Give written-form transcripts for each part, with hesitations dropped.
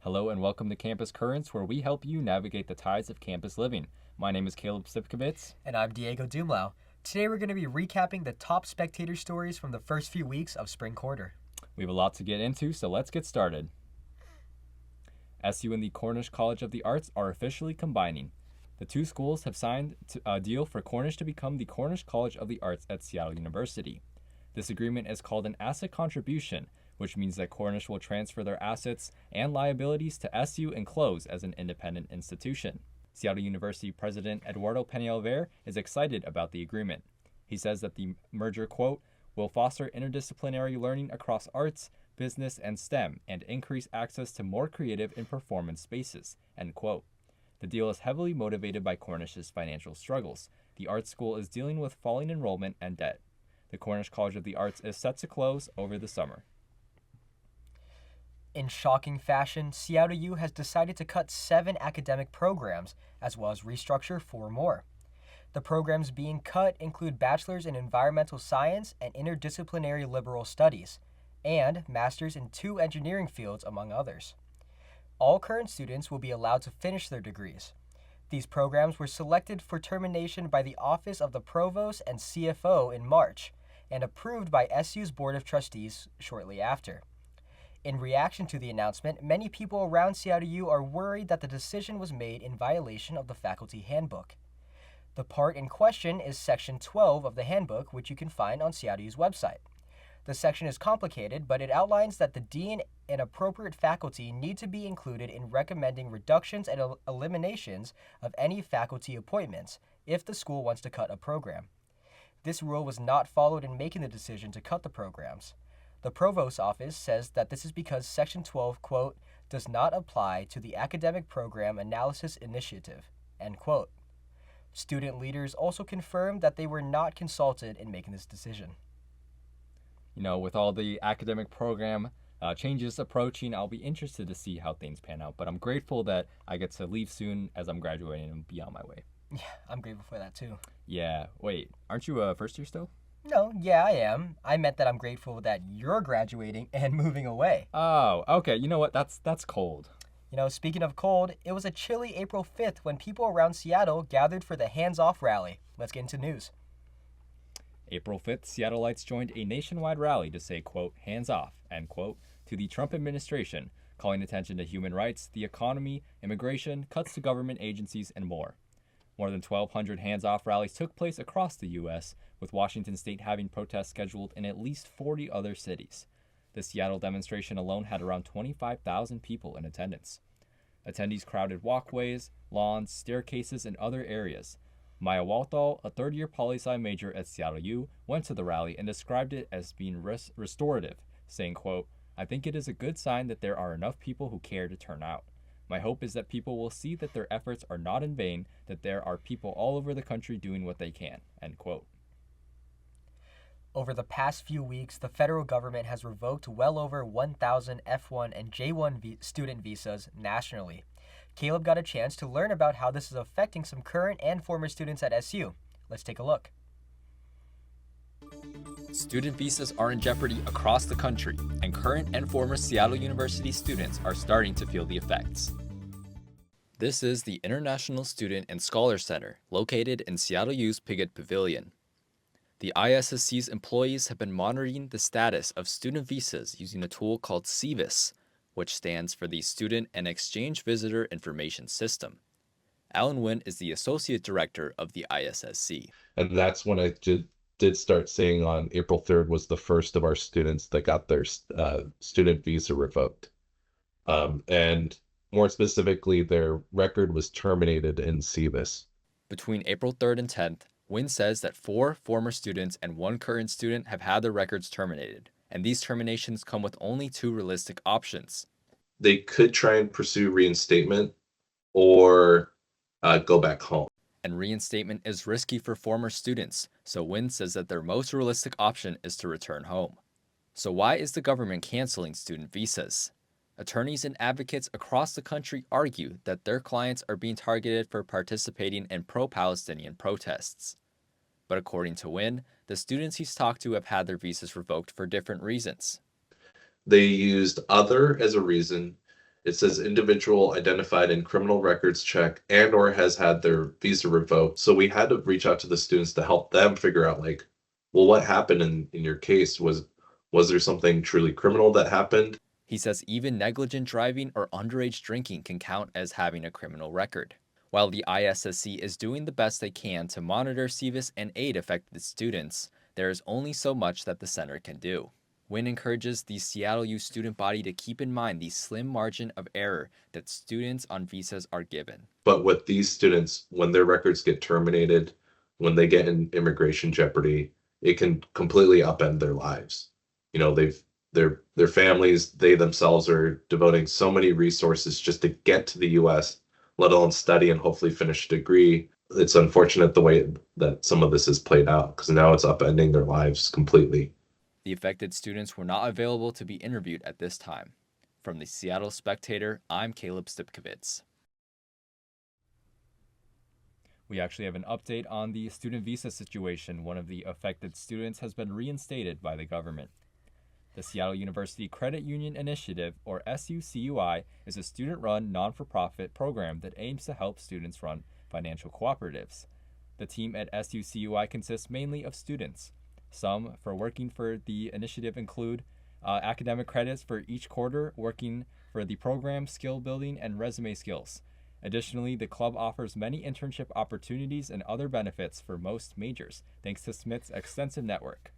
Hello and welcome to Campus Currents, where we help you navigate the tides of campus living. My name is Caleb Stipkovits. And I'm Diego Dumlao. Today we're going to be recapping the top spectator stories from the first few weeks of spring quarter. We have a lot to get into, so let's get started. SU and the Cornish College of the Arts are officially combining. The two schools have signed a deal for Cornish to become the Cornish College of the Arts at Seattle University. This agreement is called an asset contribution, which means that Cornish will transfer their assets and liabilities to SU and close as an independent institution. Seattle University President Eduardo Peñalver is excited about the agreement. He says that the merger, quote, will foster interdisciplinary learning across arts, business, and STEM, and increase access to more creative and performance spaces, end quote. The deal is heavily motivated by Cornish's financial struggles. The art school is dealing with falling enrollment and debt. The Cornish College of the Arts is set to close over the summer. In shocking fashion, Seattle U has decided to cut 7 academic programs, as well as restructure 4 more. The programs being cut include Bachelor's in Environmental Science and Interdisciplinary Liberal Studies, and Master's in 2 engineering fields, among others. All current students will be allowed to finish their degrees. These programs were selected for termination by the Office of the Provost and CFO in March, and approved by SU's Board of Trustees shortly after. In reaction to the announcement, many people around Seattle U are worried that the decision was made in violation of the faculty handbook. The part in question is Section 12 of the handbook, which you can find on Seattle U's website. The section is complicated, but it outlines that the dean and appropriate faculty need to be included in recommending reductions and eliminations of any faculty appointments if the school wants to cut a program. This rule was not followed in making the decision to cut the programs. The Provost's office says that this is because Section 12, quote, does not apply to the Academic Program Analysis Initiative, end quote. Student leaders also confirmed that they were not consulted in making this decision. You know, with all the academic program changes approaching, I'll be interested to see how things pan out. But I'm grateful that I get to leave soon as I'm graduating and be on my way. Yeah, I'm grateful for that too. Yeah, wait, aren't you a first year still? No, yeah, I am. I meant that I'm grateful that you're graduating and moving away. Oh, okay. You know what? That's cold. You know, speaking of cold, it was a chilly April 5th when people around Seattle gathered for the Hands Off rally. Let's get into news. April 5th, Seattleites joined a nationwide rally to say, quote, hands off, end quote, to the Trump administration, calling attention to human rights, the economy, immigration, cuts to government agencies, and more. More than 1,200 hands-off rallies took place across the U.S., with Washington state having protests scheduled in at least 40 other cities. The Seattle demonstration alone had around 25,000 people in attendance. Attendees crowded walkways, lawns, staircases, and other areas. Maya Walthall, a third-year poli-sci major at Seattle U, went to the rally and described it as being restorative, saying, quote, I think it is a good sign that there are enough people who care to turn out. My hope is that people will see that their efforts are not in vain, that there are people all over the country doing what they can, end quote. Over the past few weeks, the federal government has revoked well over 1,000 F1 and J1 student visas nationally. Caleb got a chance to learn about how this is affecting some current and former students at SU. Let's take a look. Student visas are in jeopardy across the country, and current and former Seattle University students are starting to feel the effects. This is the International Student and Scholar Center, located in Seattle U's Piggott Pavilion. The ISSC's employees have been monitoring the status of student visas using a tool called SEVIS, which stands for the Student and Exchange Visitor Information System. Alan Wynn is the Associate Director of the ISSC. And that's when I did start seeing on April 3rd was the first of our students that got their student visa revoked. And more specifically, their record was terminated in SEVIS. Between April 3rd and 10th, Wynn says that 4 former students and 1 current student have had their records terminated, and these terminations come with only 2 realistic options. They could try and pursue reinstatement or go back home. And reinstatement is risky for former students, so Wynn says that their most realistic option is to return home. So why is the government canceling student visas? Attorneys and advocates across the country argue that their clients are being targeted for participating in pro-Palestinian protests. But according to Wynn, the students he's talked to have had their visas revoked for different reasons. They used other as a reason, It says individual identified in criminal records check and or has had their visa revoked. So we had to reach out to the students to help them figure out like, well, what happened in your case? Was there something truly criminal that happened? He says even negligent driving or underage drinking can count as having a criminal record. While the ISSC is doing the best they can to monitor SEVIS and aid affected students, there is only so much that the center can do. Wynn encourages the Seattle U student body to keep in mind the slim margin of error that students on visas are given. But with these students, when their records get terminated, when they get in immigration jeopardy, it can completely upend their lives. You know, their families, they themselves are devoting so many resources just to get to the US, let alone study and hopefully finish a degree. It's unfortunate the way that some of this is played out because now it's upending their lives completely. The affected students were not available to be interviewed at this time. From the Seattle Spectator, I'm Caleb Stipkovits. We actually have an update on the student visa situation. One of the affected students has been reinstated by the government. The Seattle University Credit Union Initiative, or SUCUI, is a student-run, non-for-profit program that aims to help students run financial cooperatives. The team at SUCUI consists mainly of students. Some for working for the initiative include academic credits for each quarter, working for the program, skill building, and resume skills. Additionally, the club offers many internship opportunities and other benefits for most majors, thanks to Smith's extensive network.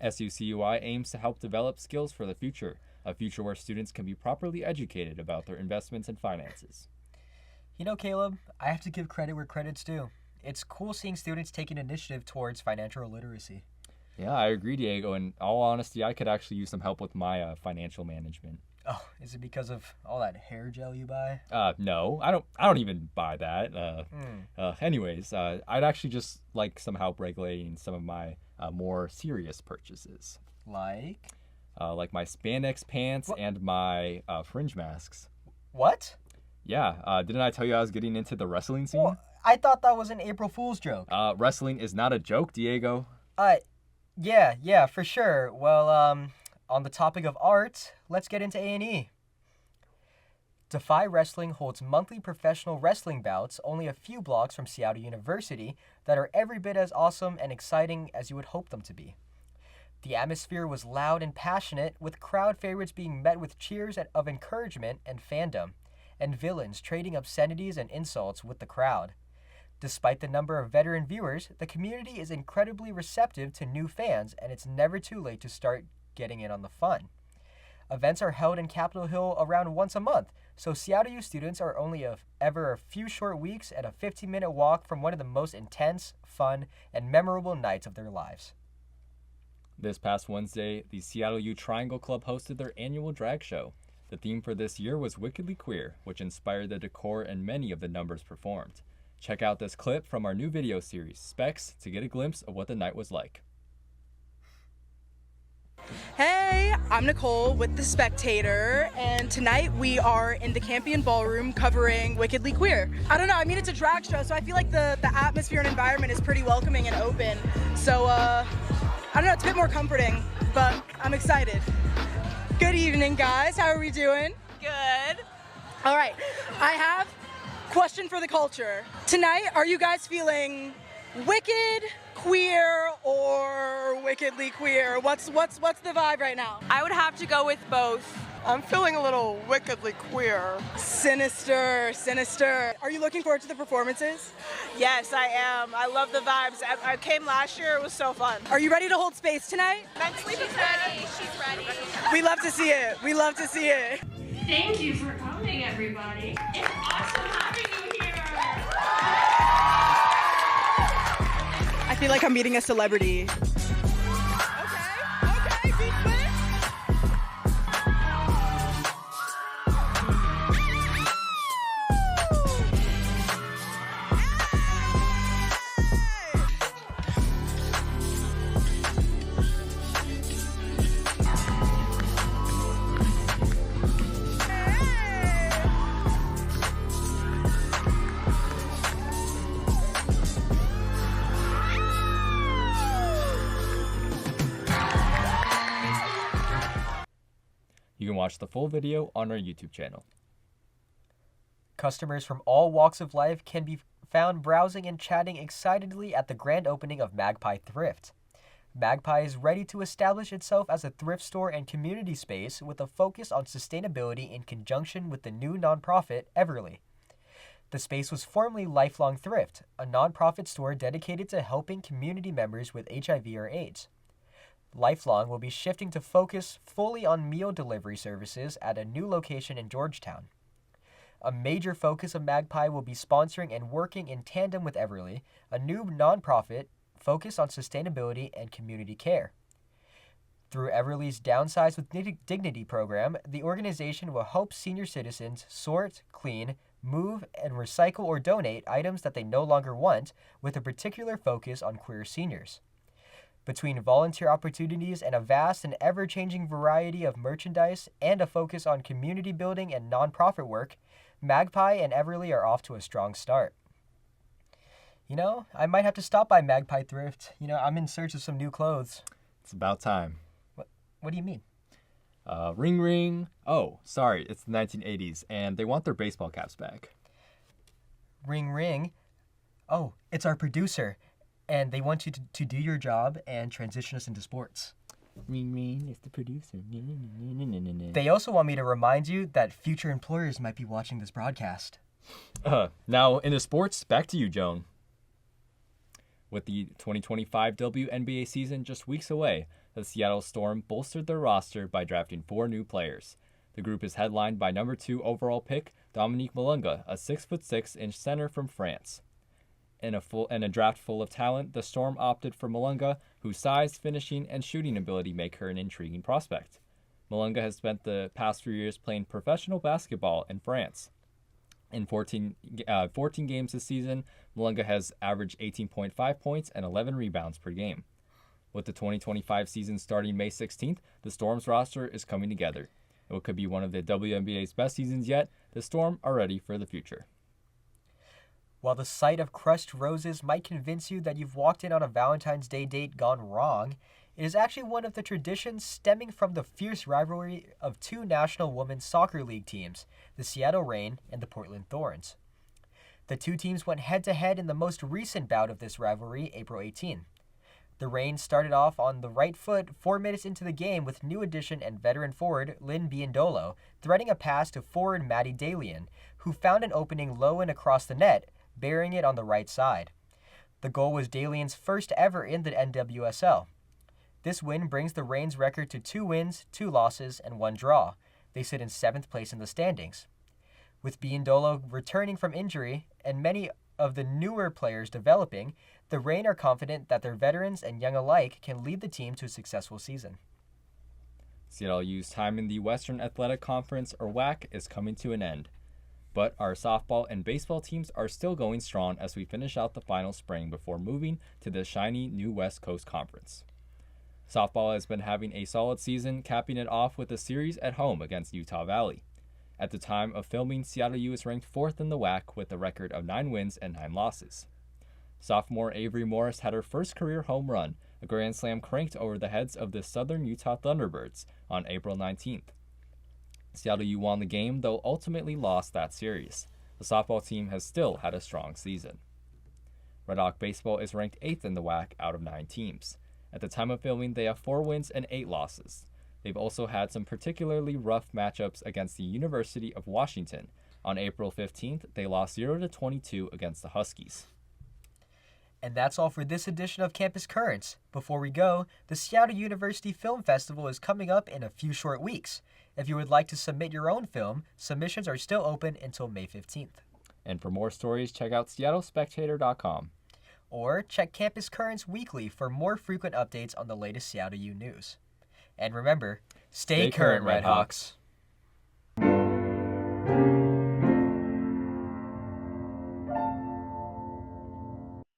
SUCUI aims to help develop skills for the future, a future where students can be properly educated about their investments and finances. You know, Caleb, I have to give credit where credit's due. It's cool seeing students taking initiative towards financial literacy. Yeah, I agree, Diego. In all honesty, I could actually use some help with my financial management. Oh, is it because of all that hair gel you buy? No, I don't even buy that. Anyways, I'd actually just like some help regulating some of my more serious purchases. Like my spandex pants and my fringe masks. What? Yeah, didn't I tell you I was getting into the wrestling scene? Well, I thought that was an April Fool's joke. Wrestling is not a joke, Diego. Yeah, for sure. Well, on the topic of art, let's get into A&E. Defy Wrestling holds monthly professional wrestling bouts only a few blocks from Seattle University that are every bit as awesome and exciting as you would hope them to be. The atmosphere was loud and passionate, with crowd favorites being met with cheers of encouragement and fandom, and villains trading obscenities and insults with the crowd. Despite the number of veteran viewers, the community is incredibly receptive to new fans, and it's never too late to start getting in on the fun. Events are held in Capitol Hill around once a month, so Seattle U students are only ever a few short weeks and a 15-minute walk from one of the most intense, fun, and memorable nights of their lives. This past Wednesday, the Seattle U Triangle Club hosted their annual drag show. The theme for this year was Wickedly Queer, which inspired the decor and many of the numbers performed. Check out this clip from our new video series, Specs, to get a glimpse of what the night was like. Hey, I'm Nicole with The Spectator, and tonight we are in the Campion Ballroom covering Wickedly Queer. I don't know, I mean, it's a drag show, so I feel like the atmosphere and environment is pretty welcoming and open. So, I don't know, it's a bit more comforting, but I'm excited. Good evening, guys. How are we doing? Good. All right, I have a question for the culture. Tonight, are you guys feeling wicked, queer, or wickedly queer? What's the vibe right now? I would have to go with both. I'm feeling a little wickedly queer. Sinister. Are you looking forward to the performances? Yes, I am. I love the vibes. I came last year. It was so fun. Are you ready to hold space tonight? Mentally prepared. She's ready. We love to see it. Thank you for coming, everybody. It's awesome having you here. I feel like I'm meeting a celebrity. Okay, beat switch. watch the full video on our YouTube channel. Customers from all walks of life can be found browsing and chatting excitedly at the grand opening of Magpie Thrift. Magpie is ready to establish itself as a thrift store and community space with a focus on sustainability in conjunction with the new nonprofit Everly. The space was formerly Lifelong Thrift, a nonprofit store dedicated to helping community members with HIV or AIDS. Lifelong will be shifting to focus fully on meal delivery services at a new location in Georgetown. A major focus of Magpie will be sponsoring and working in tandem with Everly, a new nonprofit focused on sustainability and community care. Through Everly's Downsize with Dignity program, the organization will help senior citizens sort, clean, move, and recycle or donate items that they no longer want, with a particular focus on queer seniors. Between volunteer opportunities and a vast and ever-changing variety of merchandise and a focus on community building and nonprofit work, Magpie and Everly are off to a strong start. You know, I might have to stop by Magpie Thrift. I'm in search of some new clothes. It's about time. What do you mean? Ring ring. Oh, sorry, it's the 1980s, and they want their baseball caps back. Ring ring. Oh, it's our producer, and they want you to do your job and transition us into sports. Ring ring, it's the producer. They also want me to remind you that future employers might be watching this broadcast. Now, into sports, back to you, Joan. With the 2025 WNBA season just weeks away, the Seattle Storm bolstered their roster by drafting 4 new players. The group is headlined by number 2 overall pick Dominique Malunga, a 6'6" center from France. In a draft full of talent, the Storm opted for Malunga, whose size, finishing, and shooting ability make her an intriguing prospect. Malunga has spent the past few years playing professional basketball in France. In 14 games this season, Malunga has averaged 18.5 points and 11 rebounds per game. With the 2025 season starting May 16th, the Storm's roster is coming together. It could be one of the WNBA's best seasons yet. The Storm are ready for the future. While the sight of crushed roses might convince you that you've walked in on a Valentine's Day date gone wrong, it is actually one of the traditions stemming from the fierce rivalry of 2 National Women's Soccer League teams, the Seattle Reign and the Portland Thorns. The 2 teams went head-to-head in the most recent bout of this rivalry, April 18. The Reign started off on the right foot 4 minutes into the game with new addition and veteran forward Lynn Biondolo threading a pass to forward Maddie Dalian, who found an opening low and across the net, burying it on the right side. The goal was Dalian's first ever in the NWSL. This win brings the Reign's record to 2 wins, 2 losses, and 1 draw. They sit in 7th place in the standings. With Biondolo returning from injury and many of the newer players developing, the Reign are confident that their veterans and young alike can lead the team to a successful season. Seattle U's time in the Western Athletic Conference, or WAC, is coming to an end. But our softball and baseball teams are still going strong as we finish out the final spring before moving to the shiny new West Coast Conference. Softball has been having a solid season, capping it off with a series at home against Utah Valley. At the time of filming, Seattle U is ranked 4th in the WAC with a record of 9 wins and 9 losses. Sophomore Avery Morris had her first career home run, a grand slam cranked over the heads of the Southern Utah Thunderbirds on April 19th. Seattle U won the game, though ultimately lost that series. The softball team has still had a strong season. Red Hawk Baseball is ranked 8th in the WAC out of 9 teams. At the time of filming, they have 4 wins and 8 losses. They've also had some particularly rough matchups against the University of Washington. On April 15th, they lost 0-22 against the Huskies. And that's all for this edition of Campus Currents. Before we go, the Seattle University Film Festival is coming up in a few short weeks. If you would like to submit your own film, submissions are still open until May 15th. And for more stories, check out seattlespectator.com. Or check Campus Currents weekly for more frequent updates on the latest Seattle U news. And remember, stay current, Red Hawks.